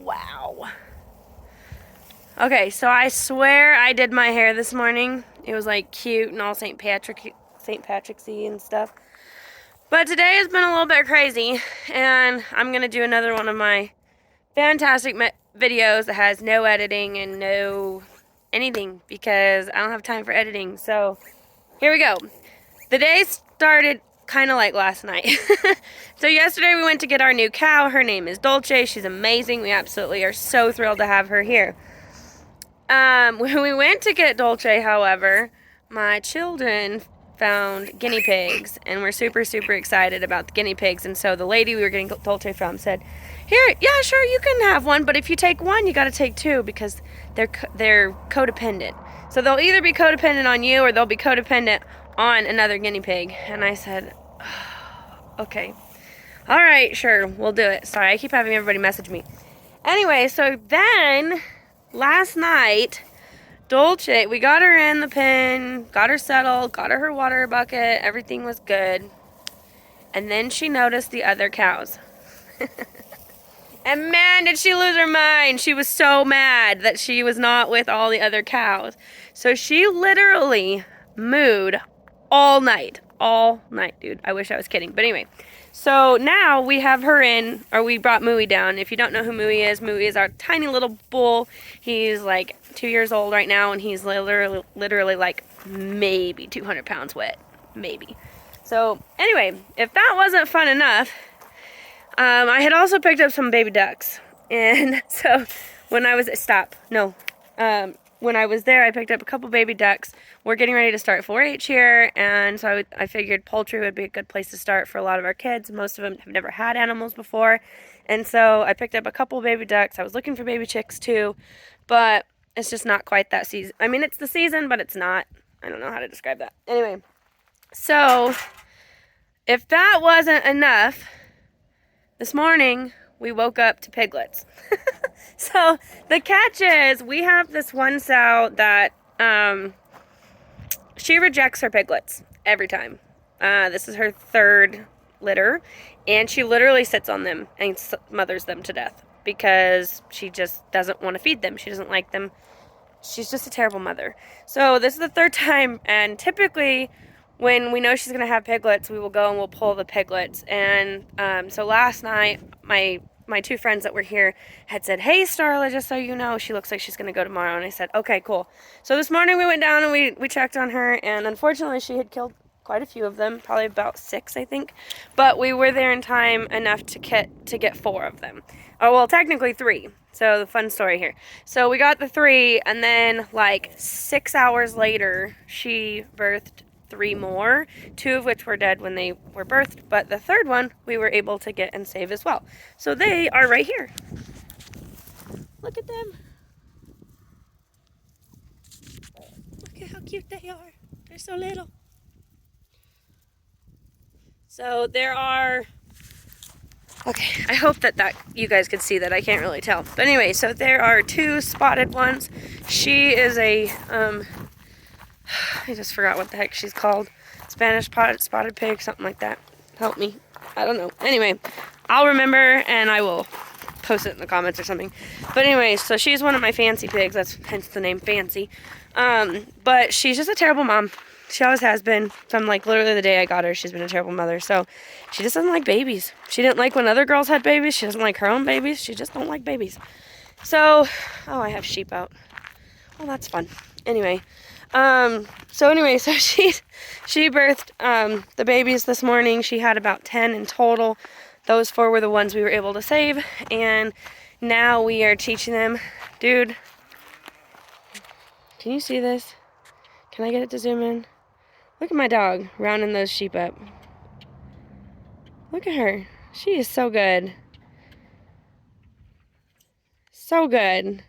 Wow. Okay, so I swear I did my hair this morning. It was like cute and all St. Patrick's-y and stuff. But today has been a little bit crazy, and I'm gonna do another one of my fantastic videos that has no editing and no anything because I don't have time for editing. So here we go. The day started kind of like last night. So yesterday we went to get our new cow. Her name is Dolce. She's amazing. We absolutely are so thrilled to have her here. When we went to get Dolce, however, my children found guinea pigs, and we're super excited about the guinea pigs. And so the lady we were getting Dolce from said, "Here, yeah, sure, you can have one, but if you take one, you got to take two because they're codependent. So they'll either be codependent on you or they'll be codependent on another guinea pig." And I said, oh, okay, all right, sure, we'll do it. Sorry, I keep having everybody message me. Anyway, so then last night, Dolce, we got her in the pen, got her settled, got her water bucket, everything was good. And then she noticed the other cows. And man, did she lose her mind. She was so mad that she was not with all the other cows. So she literally mooed all night, dude. I wish I was kidding. But anyway, so now we have her in, or we brought Mooey down. If you don't know who Mooey is our tiny little bull. He's like 2 years old right now, and he's literally like maybe 200 pounds wet, maybe. So anyway, if that wasn't fun enough, I had also picked up some baby ducks. And so when I was when I was there, I picked up a couple baby ducks. We're getting ready to start 4-H here, and so I figured poultry would be a good place to start for a lot of our kids. Most of them have never had animals before, and so I picked up a couple baby ducks. I was looking for baby chicks too, but it's just not quite that season. I mean, it's the season, but it's not. I don't know how to describe that. Anyway, so if that wasn't enough, this morning we woke up to piglets. So the catch is, we have this one sow that she rejects her piglets every time. This is her third litter, and she literally sits on them and smothers them to death because she just doesn't want to feed them. She doesn't like them. She's just a terrible mother. So this is the third time, and typically when we know she's going to have piglets, we will go and we'll pull the piglets. And so last night, my two friends that were here had said, "Hey, Starla, just so you know, she looks like she's going to go tomorrow." And I said, "Okay, cool." So this morning we went down and we checked on her, and unfortunately she had killed quite a few of them, probably about 6, I think. But we were there in time enough to get 4 of them. Oh, well, technically 3. So the fun story here. So we got the 3, and then like 6 hours later, she birthed 3 more, 2 of which were dead when they were birthed, but the third one we were able to get and save as well. So they are right here. Look at them. Look at how cute they are. They're so little. So there are, okay, I hope that you guys could see that. I can't really tell. But anyway, so there are 2 spotted ones. She is a I just forgot what the heck she's called. Spanish spotted pig, something like that. Help me. I don't know. Anyway, I'll remember and I will post it in the comments or something. But anyway, so she's one of my fancy pigs. That's hence the name Fancy. But she's just a terrible mom. She always has been. From like literally the day I got her, she's been a terrible mother. So she just doesn't like babies. She didn't like when other girls had babies. She doesn't like her own babies. She just don't like babies. So, oh, I have sheep out. Well, that's fun. Anyway. So she birthed, the babies this morning. She had about 10 in total. Those 4 were the ones we were able to save. And now we are teaching them. Dude, can you see this? Can I get it to zoom in? Look at my dog rounding those sheep up. Look at her. She is so good. So good.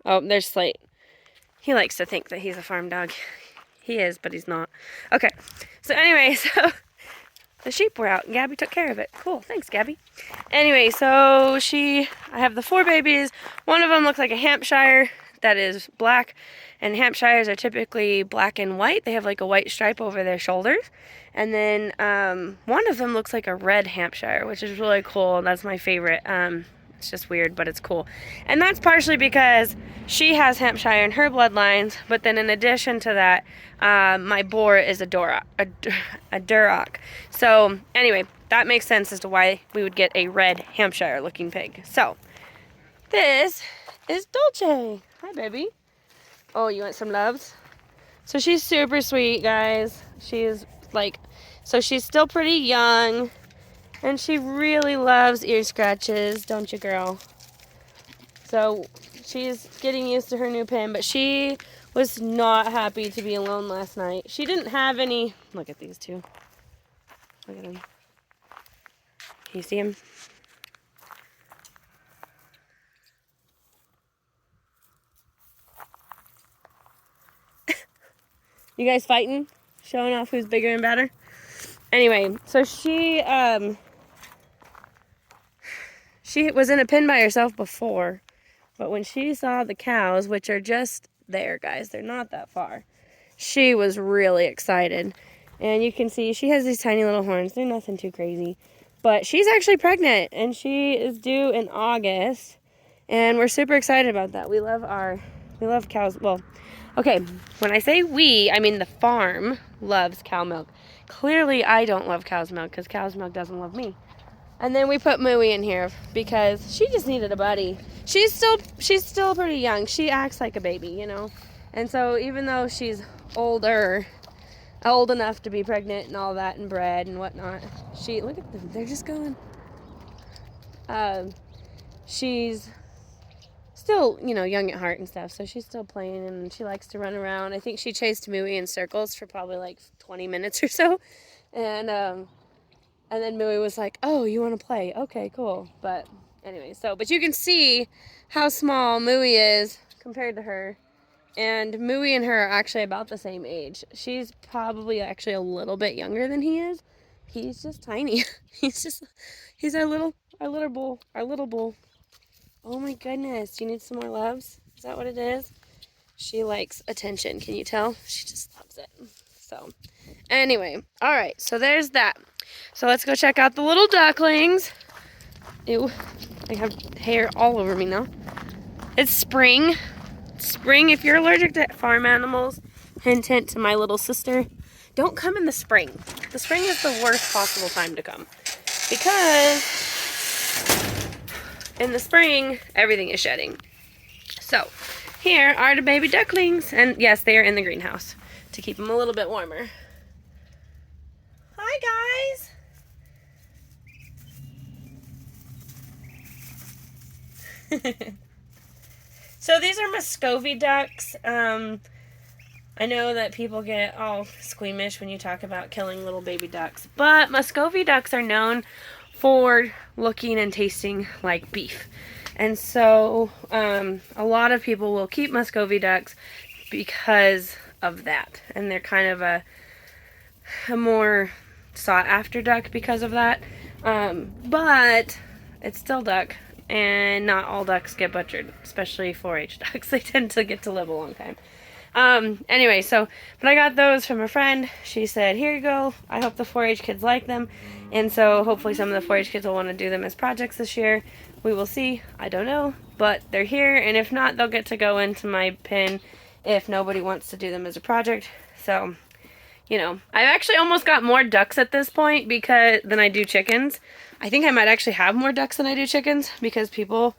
Oh, there's Slate. He likes to think that he's a farm dog. He is, but he's not. Okay, so anyway, so the sheep were out and Gabby took care of it. Cool, thanks, Gabby. Anyway, so I have the 4 babies. One of them looks like a Hampshire. that is black, and Hampshires are typically black and white. They have like a white stripe over their shoulders. And then one of them looks like a red Hampshire, which is really cool. That's my favorite. It's just weird, but it's cool. And that's partially because she has Hampshire in her bloodlines, but then in addition to that, my boar is a Duroc. So anyway, that makes sense as to why we would get a red Hampshire looking pig. So this is Dolce. Hi, baby. Oh, you want some loves? So she's super sweet, guys. She's like, so she's still pretty young, and she really loves ear scratches, don't you, girl? So she's getting used to her new pen, but she was not happy to be alone last night. She didn't have any, look at these two. Look at them. Can you see them? You guys fighting? Showing off who's bigger and better? Anyway, so she was in a pen by herself before, but when she saw the cows, which are just there, guys, they're not that far, she was really excited. And you can see she has these tiny little horns. They're nothing too crazy. But she's actually pregnant, and she is due in August, and we're super excited about that. We love cows. Well, okay, when I say we, I mean the farm loves cow milk. Clearly, I don't love cow's milk because cow's milk doesn't love me. And then we put Mooey in here because she just needed a buddy. She's still pretty young. She acts like a baby, you know. And so even though she's old enough to be pregnant and all that and bred and whatnot, look at them. They're just going. She's still, you know, young at heart and stuff, so she's still playing and she likes to run around. I think she chased Mooey in circles for probably like 20 minutes or so. And then Mooey was like, oh, you want to play? Okay, cool. But anyway, but you can see how small Mooey is compared to her. And Mooey and her are actually about the same age. She's probably actually a little bit younger than he is. He's just tiny. He's our little bull. Oh my goodness, you need some more loves? Is that what it is? She likes attention, can you tell? She just loves it. So, anyway, all right, so there's that. So let's go check out the little ducklings. Ew, I have hair all over me now. It's spring. Spring, if you're allergic to farm animals, hint, hint to my little sister, don't come in the spring. The spring is the worst possible time to come. Because in the spring, everything is shedding. So, here are the baby ducklings. And yes, they are in the greenhouse to keep them a little bit warmer. Hi, guys. So these are Muscovy ducks. I know that people get all squeamish when you talk about killing little baby ducks, but Muscovy ducks are known for looking and tasting like beef. And so a lot of people will keep Muscovy ducks because of that. And they're kind of a more sought after duck because of that. But it's still duck. And not all ducks get butchered, especially 4-H ducks. They tend to get to live a long time. Anyway, but I got those from a friend. She said, here you go. I hope the 4-H kids like them. And so hopefully some of the 4-H kids will want to do them as projects this year. We will see. I don't know. But they're here. And if not, they'll get to go into my pen if nobody wants to do them as a project. So, you know, I've actually almost got more ducks at this point than I do chickens. I think I might actually have more ducks than I do chickens because people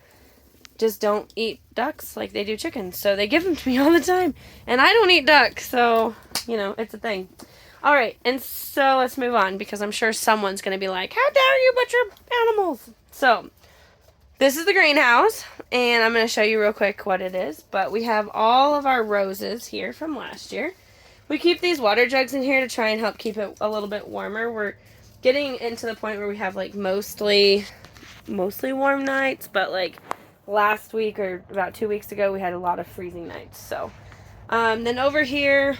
just don't eat ducks like they do chickens. So they give them to me all the time. And I don't eat ducks, so, you know, it's a thing. All right, and so let's move on because I'm sure someone's going to be like, how dare you butcher animals? So this is the greenhouse, and I'm going to show you real quick what it is. But we have all of our roses here from last year. We keep these water jugs in here to try and help keep it a little bit warmer. We're getting into the point where we have like mostly warm nights, but like last week or about 2 weeks ago we had a lot of freezing nights. So then over here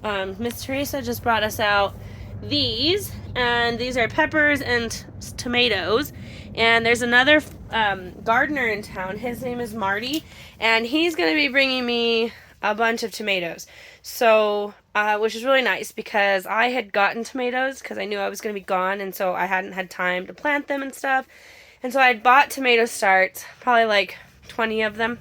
Miss Teresa just brought us out these, and these are peppers and tomatoes, and there's another gardener in town. His name is Marty, and he's going to be bringing me a bunch of tomatoes. So, which is really nice because I had gotten tomatoes because I knew I was going to be gone, and so I hadn't had time to plant them and stuff. And so I had bought tomato starts, probably like 20 of them.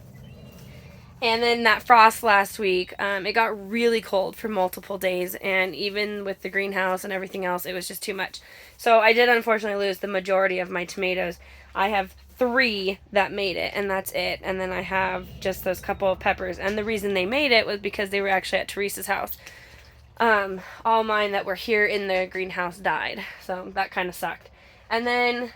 And then that frost last week, it got really cold for multiple days, and even with the greenhouse and everything else, it was just too much. So I did unfortunately lose the majority of my tomatoes. I have 3 that made it, and that's it. And then I have just those couple of peppers. And the reason they made it was because they were actually at Teresa's house. All mine that were here in the greenhouse died, so that kind of sucked. And then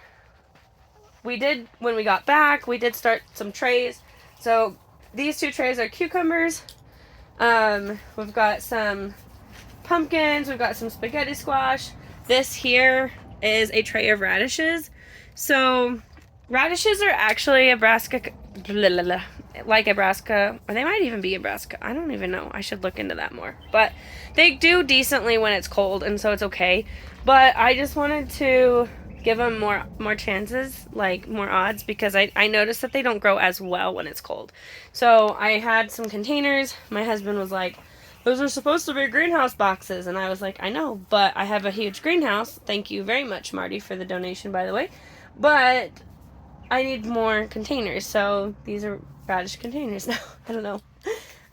when we got back, we did start some trays. So these 2 trays are cucumbers. We've got some pumpkins. We've got some spaghetti squash. This here is a tray of radishes. So radishes are actually a brassica, like a brassica, or they might even be a brassica. I don't even know. I should look into that more. But they do decently when it's cold, and so it's okay. But I just wanted to give them more chances, like more odds, because I noticed that they don't grow as well when it's cold. So I had some containers. My husband was like, those are supposed to be greenhouse boxes, and I was like, I know, but I have a huge greenhouse. Thank you very much, Marty, for the donation, by the way. But I need more containers, so these are radish containers now. I don't know.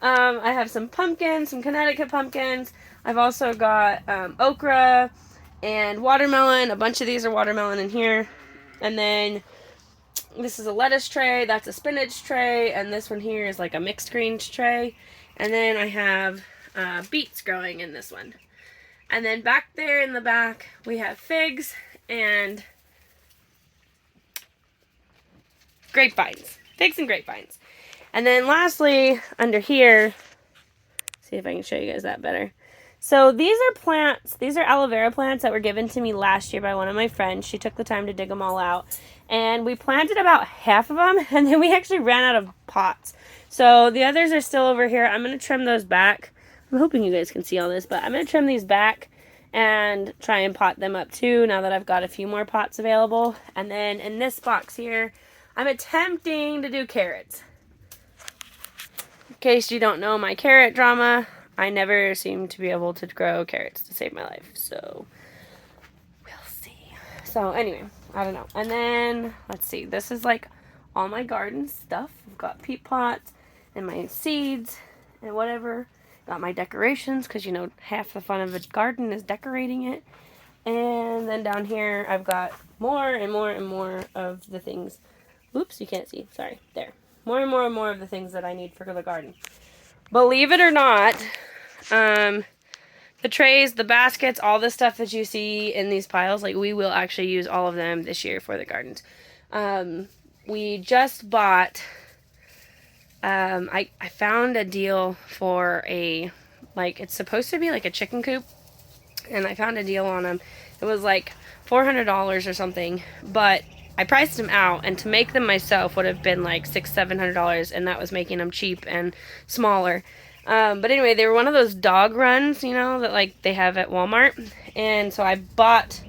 I have some pumpkins, some Connecticut pumpkins. I've also got okra and watermelon. A bunch of these are watermelon in here. And then this is a lettuce tray. That's a spinach tray. And this one here is like a mixed greens tray. And then I have beets growing in this one. And then back there in the back, we have figs and grapevines. Figs and grapevines. And then lastly, under here, see if I can show you guys that better. So these are plants, these are aloe vera plants that were given to me last year by one of my friends. She took the time to dig them all out. And we planted about half of them, and then we actually ran out of pots. So the others are still over here. I'm going to trim those back. I'm hoping you guys can see all this, but I'm going to trim these back and try and pot them up too, now that I've got a few more pots available. And then in this box here, I'm attempting to do carrots. In case you don't know my carrot drama, I never seem to be able to grow carrots to save my life, so we'll see. So anyway, I don't know. And then, let's see, this is like all my garden stuff. I've got peat pots and my seeds and whatever. Got my decorations, because you know half the fun of a garden is decorating it. And then down here I've got more and more and more of the things. Oops, you can't see. Sorry. There. More and more and more of the things that I need for the garden. Believe it or not, the trays, the baskets, all the stuff that you see in these piles, like we will actually use all of them this year for the gardens. We just bought, I found a deal for it's supposed to be like a chicken coop, and I found a deal on them. It was like $400 or something, but I priced them out, and to make them myself would have been like $600-700, and that was making them cheap and smaller. But anyway, they were one of those dog runs, you know, that like they have at Walmart. And so I bought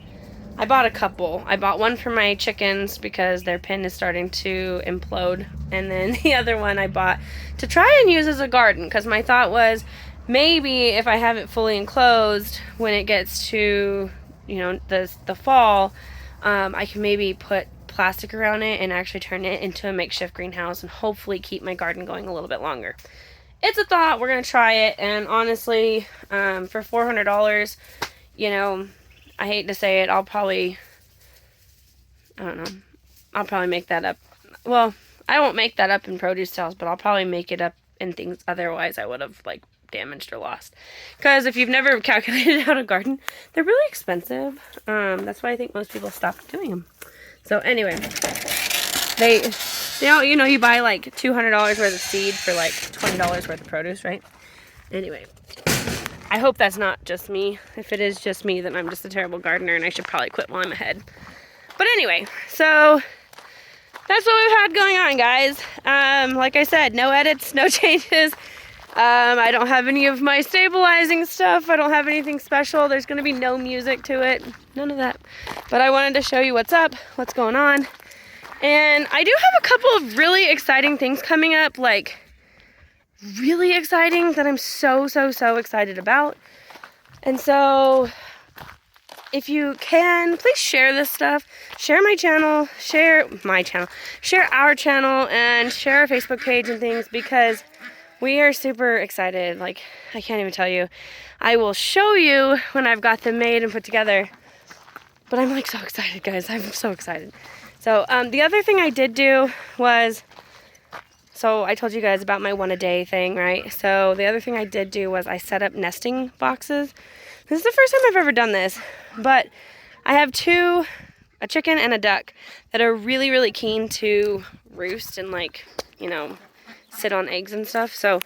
a couple. I bought one for my chickens because their pen is starting to implode. And then the other one I bought to try and use as a garden, because my thought was maybe if I have it fully enclosed when it gets to, you know, the fall, I can maybe put plastic around it and actually turn it into a makeshift greenhouse and hopefully keep my garden going a little bit longer. It's a thought. We're going to try it. And honestly, for $400, you know, I hate to say it, I'll probably make that up. Well, I won't make that up in produce sales, but I'll probably make it up in things otherwise I would have, like, damaged or lost. Because if you've never calculated out a garden, they're really expensive. That's why I think most people stop doing them. So anyway, you know, you buy like $200 worth of seed for like $20 worth of produce, right? Anyway, I hope that's not just me. If it is just me, then I'm just a terrible gardener and I should probably quit while I'm ahead. But anyway, so that's what we've had going on, guys. Like I said, no edits, no changes. I don't have any of my stabilizing stuff. I don't have anything special. There's going to be no music to it. None of that. But I wanted to show you what's up, what's going on. And I do have a couple of really exciting things coming up, like really exciting, that I'm so excited about. And so if you can, please share this stuff. Share my channel, share our channel, and share our Facebook page and things, because we are super excited. Like, I can't even tell you. I will show you when I've got them made and put together. But I'm like so excited, guys. I'm so excited. So the other thing I did do was, so I told you guys about my 1 a day thing, right? So the other thing I did do was I set up nesting boxes. This is the first time I've ever done this, but I have a chicken and a duck that are really keen to roost and, like, you know, sit on eggs and stuff. So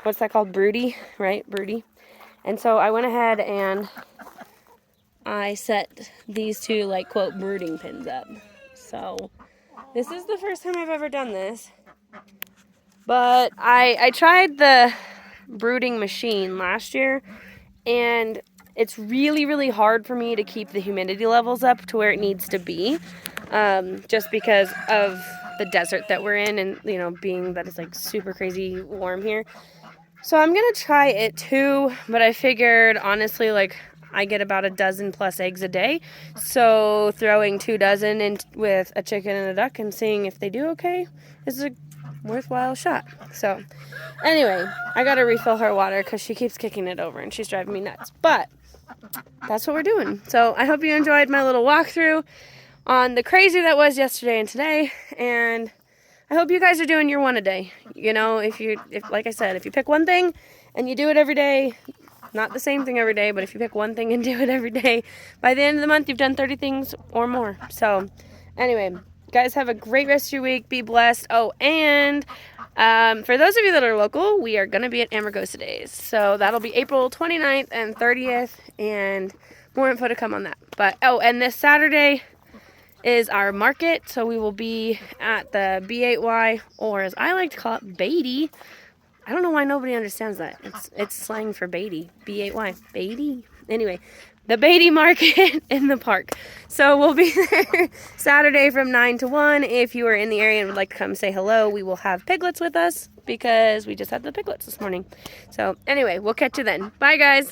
what's that called? Broody, right? Broody. And so I went ahead and I set these 2, like, quote, brooding pins up. So this is the first time I've ever done this. But I tried the brooding machine last year, and it's really hard for me to keep the humidity levels up to where it needs to be, just because of the desert that we're in, and, you know, being that it's like super crazy warm here. So I'm gonna try it too, but I figured, honestly, like, I get about 12+ eggs a day, so throwing 2 dozen in with a chicken and a duck and seeing if they do okay is a worthwhile shot. So anyway, I gotta refill her water because she keeps kicking it over and she's driving me nuts. But that's what we're doing. So I hope you enjoyed my little walkthrough on the crazy that was yesterday and today, and I hope you guys are doing your 1 a day. You know, if like I said, if you pick one thing and you do it every day, not the same thing every day, but if you pick one thing and do it every day, by the end of the month, you've done 30 things or more. So anyway, guys, have a great rest of your week. Be blessed. Oh, and for those of you that are local, we are going to be at Amargosa Days. So that'll be April 29th and 30th, and more info to come on that. But, oh, and this Saturday is our market, so we will be at the B8Y, or as I like to call it, Beatty. I don't know why nobody understands that. It's slang for Beatty. B8Y. Beatty? Anyway, the Beatty Market in the park. So we'll be there Saturday from 9 to 1. If you are in the area and would like to come say hello, we will have piglets with us because we just had the piglets this morning. So anyway, we'll catch you then. Bye, guys.